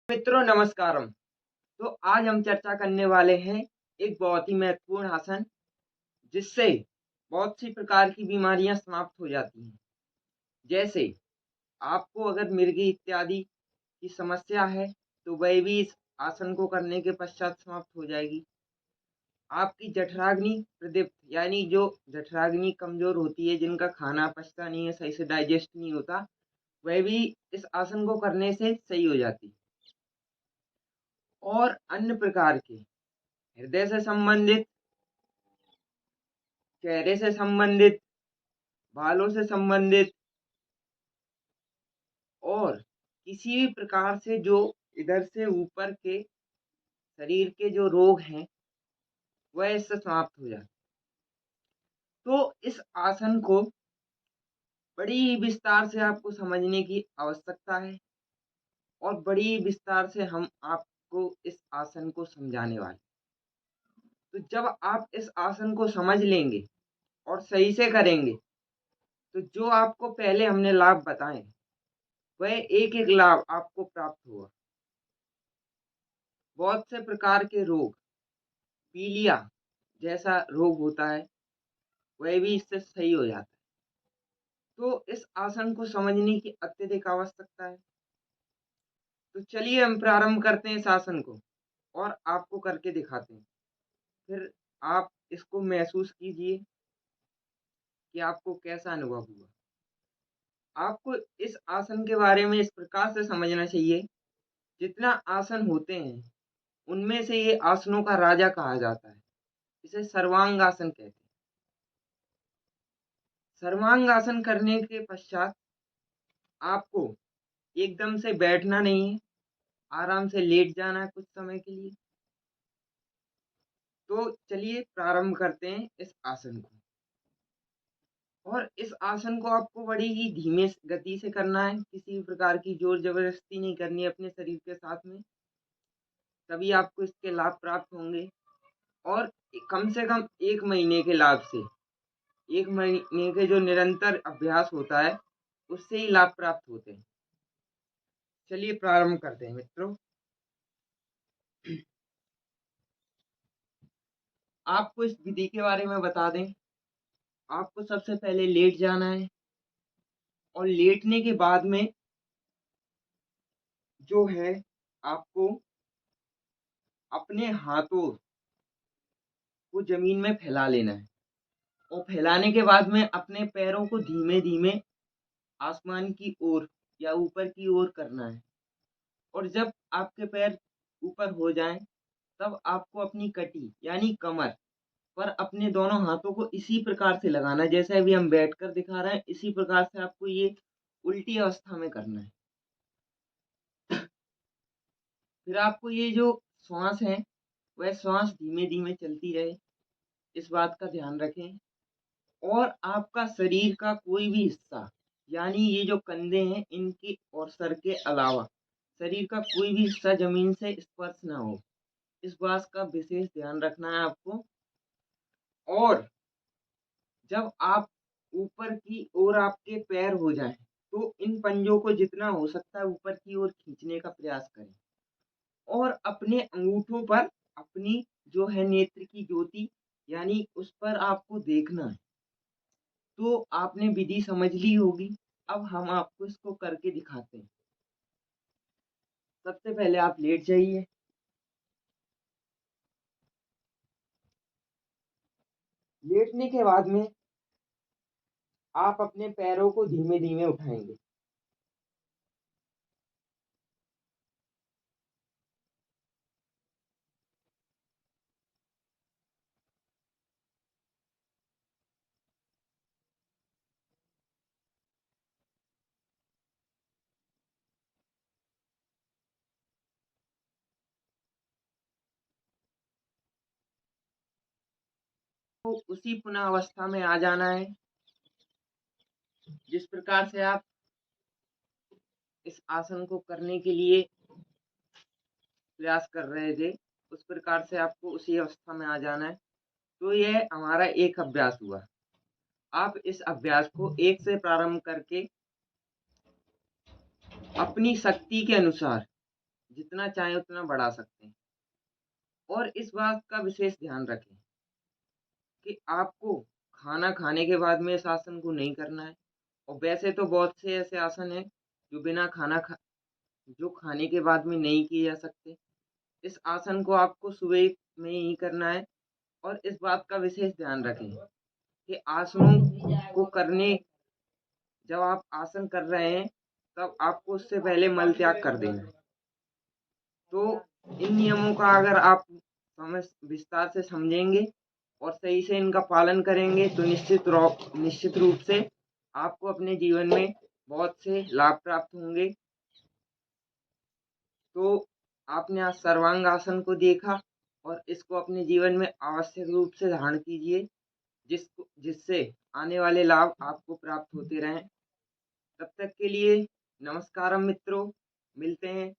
मित्रों नमस्कारम। तो आज हम चर्चा करने वाले हैं एक बहुत ही महत्वपूर्ण आसन जिससे बहुत सी प्रकार की बीमारियां समाप्त हो जाती हैं। जैसे आपको अगर मिर्गी इत्यादि की समस्या है तो वह भी इस आसन को करने के पश्चात समाप्त हो जाएगी। आपकी जठराग्नि प्रदीप्त यानी जो जठराग्नि कमजोर होती है, जिनका खाना पचता नहीं है, सही से डाइजेस्ट नहीं होता, वह भी इस आसन को करने से सही हो जाती है। और अन्य प्रकार के हृदय से संबंधित, चेहरे से संबंधित, बालों से संबंधित और किसी भी प्रकार से जो इधर से ऊपर के शरीर के जो रोग हैं वह इससे समाप्त हो जाते। तो इस आसन को बड़ी विस्तार से आपको समझने की आवश्यकता है और बड़ी विस्तार से हम आपको इस आसन को समझाने वाले। तो जब आप इस आसन को समझ लेंगे और सही से करेंगे तो जो आपको पहले हमने लाभ बताए वह एक एक लाभ आपको प्राप्त होगा। बहुत से प्रकार के रोग, पीलिया जैसा रोग होता है, वह भी इससे सही हो जाता है। तो इस आसन को समझने की अत्यधिक आवश्यकता है। तो चलिए हम प्रारंभ करते हैं इस आसन को और आपको करके दिखाते हैं। फिर आप इसको महसूस कीजिए कि आपको कैसा अनुभव हुआ। आपको इस आसन के बारे में इस प्रकार से समझना चाहिए, जितना आसन होते हैं उनमें से ये आसनों का राजा कहा जाता है। इसे सर्वांगासन कहते हैं। सर्वांगासन करने के पश्चात आपको एकदम से बैठना नहीं है, आराम से लेट जाना है कुछ समय के लिए। तो चलिए प्रारंभ करते हैं इस आसन को। और इस आसन को आपको बड़ी ही धीमे गति से करना है, किसी भी प्रकार की जोर जबरदस्ती नहीं करनी है अपने शरीर के साथ में, तभी आपको इसके लाभ प्राप्त होंगे। और कम से कम 1 महीने के लाभ से, 1 महीने के जो निरंतर अभ्यास होता है उससे ही लाभ प्राप्त होते हैं। चलिए प्रारंभ करते हैं मित्रों। आपको इस विधि के बारे में बता दें, आपको सबसे पहले लेट जाना है और लेटने के बाद में जो है आपको अपने हाथों को जमीन में फैला लेना है और फैलाने के बाद में अपने पैरों को धीमे धीमे आसमान की ओर या ऊपर की ओर करना है। और जब आपके पैर ऊपर हो जाएं तब आपको अपनी कटी यानी कमर पर अपने दोनों हाथों को इसी प्रकार से लगाना है, जैसे अभी हम बैठकर दिखा रहे हैं, इसी प्रकार से आपको ये उल्टी अवस्था में करना है। फिर आपको ये जो श्वास है वह श्वास धीमे धीमे चलती रहे, इस बात का ध्यान रखें। और आपका शरीर का कोई भी हिस्सा यानी ये जो कंधे हैं इनके और सर के अलावा शरीर का कोई भी हिस्सा जमीन से स्पर्श ना हो, इस बात का विशेष ध्यान रखना है आपको। और जब आप ऊपर की ओर आपके पैर हो जाएं तो इन पंजों को जितना हो सकता है ऊपर की ओर खींचने का प्रयास करें और अपने अंगूठों पर अपनी जो है नेत्र की ज्योति यानी उस पर आपको देखना है। तो आपने विधि समझ ली होगी। अब हम आपको इसको करके दिखाते हैं। सबसे पहले आप लेट जाइए। लेटने के बाद में आप अपने पैरों को धीमे धीमे उठाएंगे। तो उसी पुनः अवस्था में आ जाना है जिस प्रकार से आप इस आसन को करने के लिए प्रयास कर रहे थे, उस प्रकार से आपको उसी अवस्था में आ जाना है। तो यह हमारा एक अभ्यास हुआ। आप इस अभ्यास को 1 से प्रारंभ करके अपनी शक्ति के अनुसार जितना चाहें उतना बढ़ा सकते हैं। और इस बात का विशेष ध्यान रखें कि आपको खाना खाने के बाद में इस आसन को नहीं करना है। और वैसे तो बहुत से ऐसे आसन हैं जो जो खाने के बाद में नहीं किए जा सकते। इस आसन को आपको सुबह में ही करना है। और इस बात का विशेष ध्यान रखें कि आसनों को करने जब आप आसन कर रहे हैं तब आपको उससे पहले मल त्याग कर देना है। तो इन नियमों का अगर आप समझ विस्तार से समझेंगे और सही से इनका पालन करेंगे तो निश्चित रूप से आपको अपने जीवन में बहुत से लाभ प्राप्त होंगे। तो आपने आज सर्वांग आसन को देखा और इसको अपने जीवन में आवश्यक रूप से धारण कीजिए, जिससे आने वाले लाभ आपको प्राप्त होते रहें। तब तक के लिए नमस्कारम मित्रों, मिलते हैं